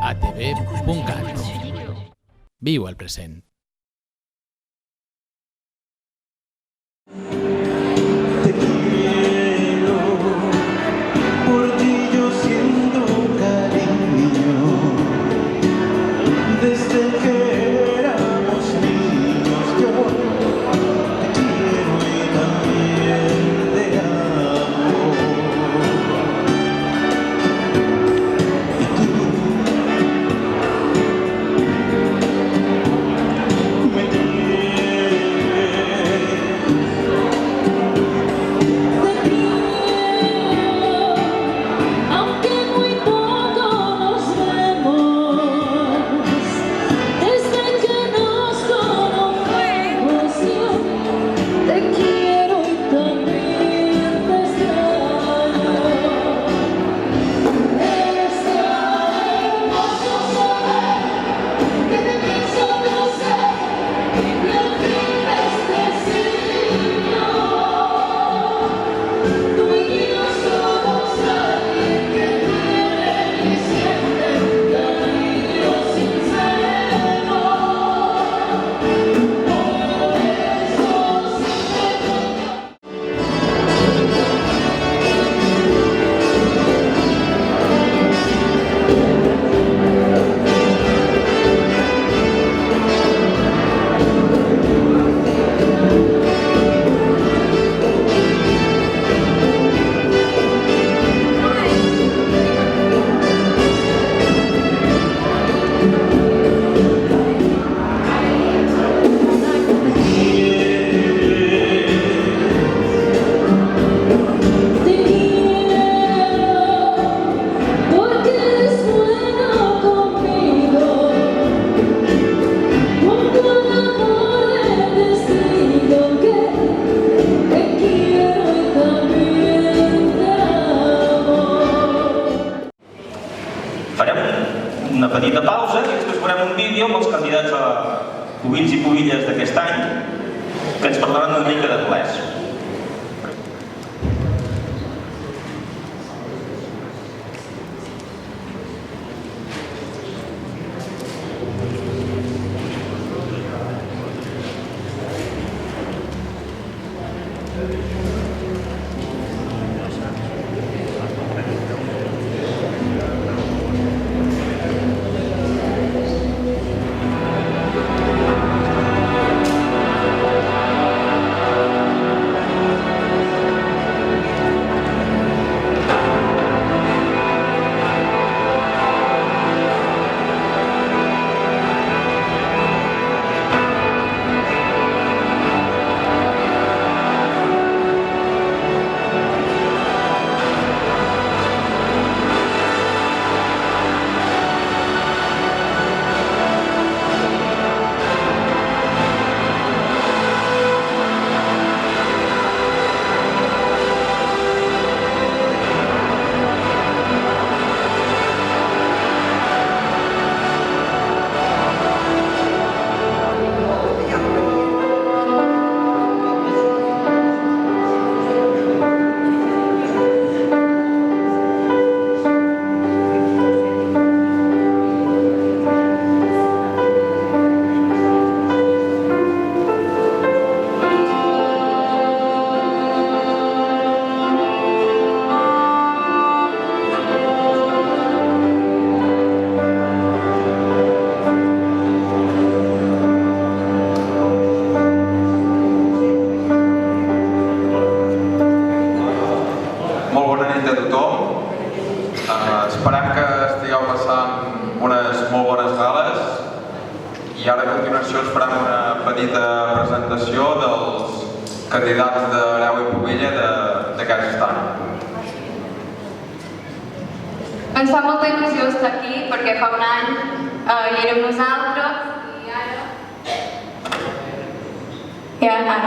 ATV.cat. Viu el present. Una petita pausa i després farem un vídeo amb els candidats a pubills i pubilles d'aquest any que ens parlaran una mica d'anglès. Esperem que estigueu passant unes molt bones gales i ara a continuació us farem una petita presentació dels candidats d'Hereu i Pubilla d'aquest any. Ens fa molta il·lusió estar aquí perquè fa un any hi érem nosaltres i ara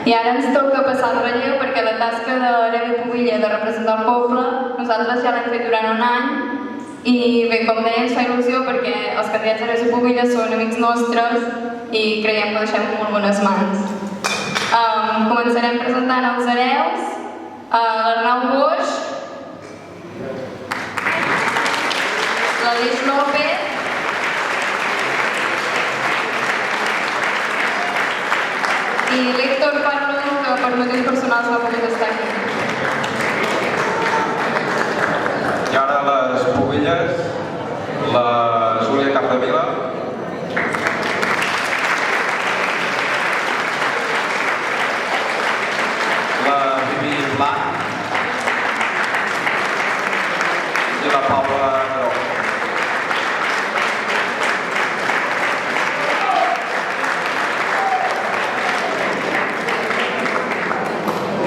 I ara ens toca passar el relleu perquè la tasca d'Hereu i Pubilla de representar el poble nosaltres ja l'hem fet durant un any i bé, com deia, ens fa il·lusió perquè els candidats d'Hereu i Pubilla són amics nostres i creiem que ho deixem en molt bones mans. Començarem presentant els hereus, l'Arnau Boix, l'Aleix López, i l'Héctor Parlon, que per motius personals no ha pogut estar aquí. I ara les pubilles, la Júlia Capdevila, la Vivi Blanc i la Paula Grau.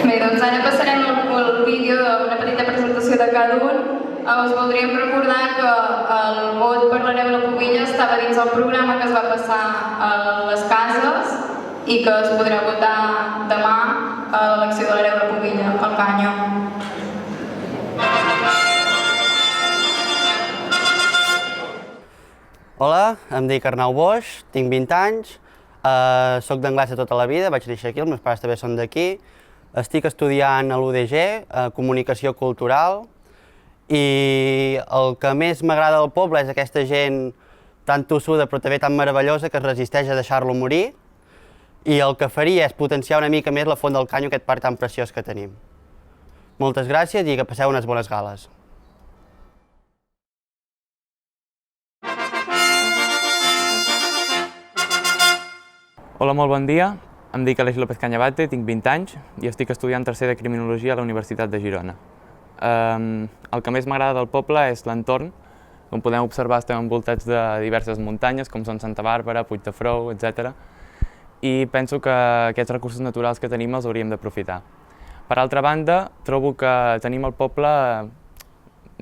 Bé, doncs ara passarem el vídeo d'una petita presentació de cada un. Us voldríem recordar que el vot per l'hereu de la pubilla estava dins el programa que es va passar a les cases i que es podrà votar demà a l'elecció de l'hereu de la pubilla, al Canyo. Hola, em dic Arnau Boix, tinc 20 anys, soc d'anglès de tota la vida, vaig néixer aquí, els meus pares també són d'aquí. Estic estudiant a l'UDG, Comunicació Cultural, i el que més m'agrada del poble és aquesta gent tan tossuda però també tan meravellosa que es resisteix a deixar-lo morir, i el que faria és potenciar una mica més la Font del Canyo, aquest parc tan preciós que tenim. Moltes gràcies i que passeu unes bones gales. Hola, molt bon dia. Em dic Aleix López Cañabate, tinc 20 anys i estic estudiant tercer de Criminologia a la Universitat de Girona. El que més m'agrada del poble és l'entorn. Com podem observar, estem envoltats de diverses muntanyes, com són Santa Bàrbara, Puig de Frou, etc. I penso que aquests recursos naturals que tenim els hauríem d'aprofitar. Per altra banda, trobo que tenim el poble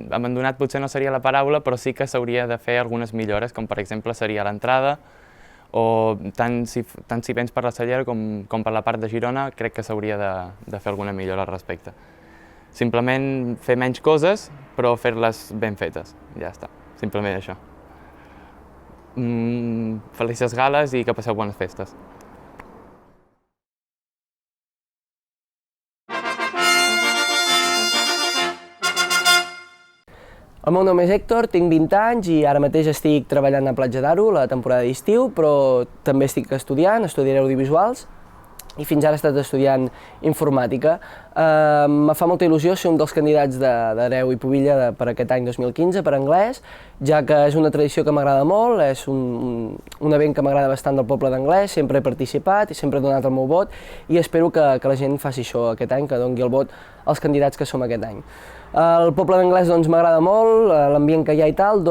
abandonat, potser no seria la paraula, però sí que s'hauria de fer algunes millores, com per exemple seria l'entrada, o tant si vens per la Cellera com per la part de Girona, crec que s'hauria de fer alguna millora al respecte. Simplement fer menys coses, però fer-les ben fetes, ja està, simplement això. Felices gales i que passeu bones festes. El meu nom és Héctor, tinc 20 anys i ara mateix estic treballant a Platja d'Aro la temporada d'estiu, però també estic estudiaré audiovisuals i fins ara he estat estudiant informàtica. Me fa molta il·lusió ser un dels candidats d'hereu i pubilla per aquest any 2015 per anglès, ja que és una tradició que m'agrada molt, és un event que m'agrada bastant del poble d'anglès, sempre he participat i sempre he donat el meu vot i espero que la gent faci això aquest any, que doni el vot als candidats que som aquest any. El poble d'anglès m'agrada molt, l'ambient que hi ha i tal,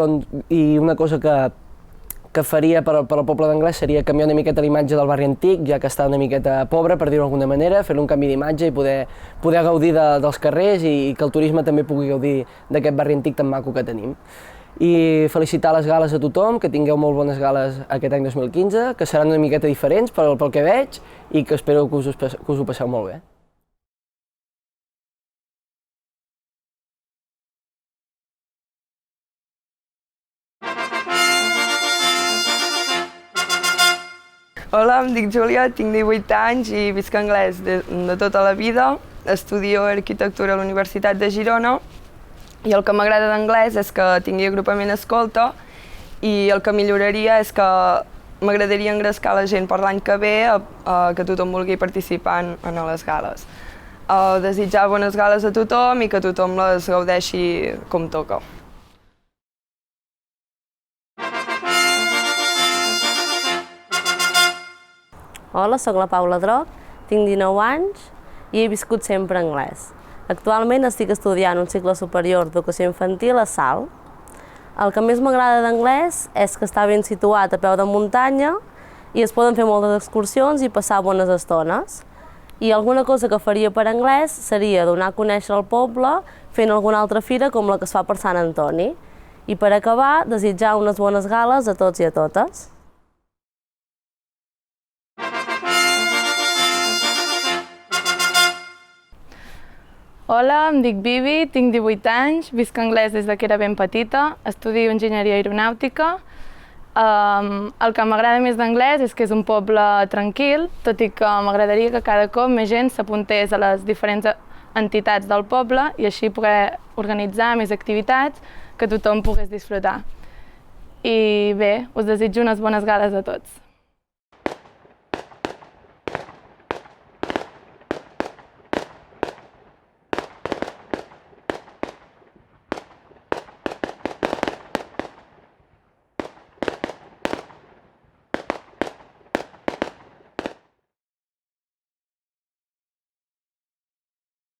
i una cosa que faria per al poble d'anglès seria canviar una miqueta l'imatge del barri antic, ja que està una miqueta pobre, per dir-ho d'alguna manera, fer-li un canvi d'imatge i poder gaudir dels carrers i que el turisme també pugui gaudir d'aquest barri antic tan maco que tenim. I felicitar les gales a tothom, que tingueu molt bones gales aquest any 2015, que seran una miqueta diferents pel que veig i que espero que us ho passeu molt bé. Hola, em dic Júlia, tinc 18 anys i visc anglès de tota la vida. Estudio arquitectura a la Universitat de Girona i el que m'agrada d'anglès és que tingui agrupament escolta i el que milloraria és que m'agradaria engrescar la gent per l'any que ve que tothom vulgui participar en les gales. Desitjar bones gales a tothom i que tothom les gaudeixi com toca. Hola, soc la Paula Droc, tinc 19 anys i he viscut sempre anglès. Actualment estic estudiant un cicle superior d'educació infantil a Salt. El que més m'agrada d'anglès és que està ben situat a peu de muntanya i es poden fer moltes excursions i passar bones estones. I alguna cosa que faria per anglès seria donar a conèixer el poble fent alguna altra fira com la que es fa per Sant Antoni. I per acabar, desitjar unes bones gales a tots i a totes. Hola, em dic Vivi, tinc 18 anys, visc anglès des que era ben petita, estudio enginyeria aeronàutica El que m'agrada més d'Anglès és que és un poble tranquil, tot i que m'agradaria que cada cop més gent s'apuntés a les diferents entitats del poble i així poder organitzar més activitats que tothom pogués disfrutar. I bé, us desitjo unes bones gales a tots.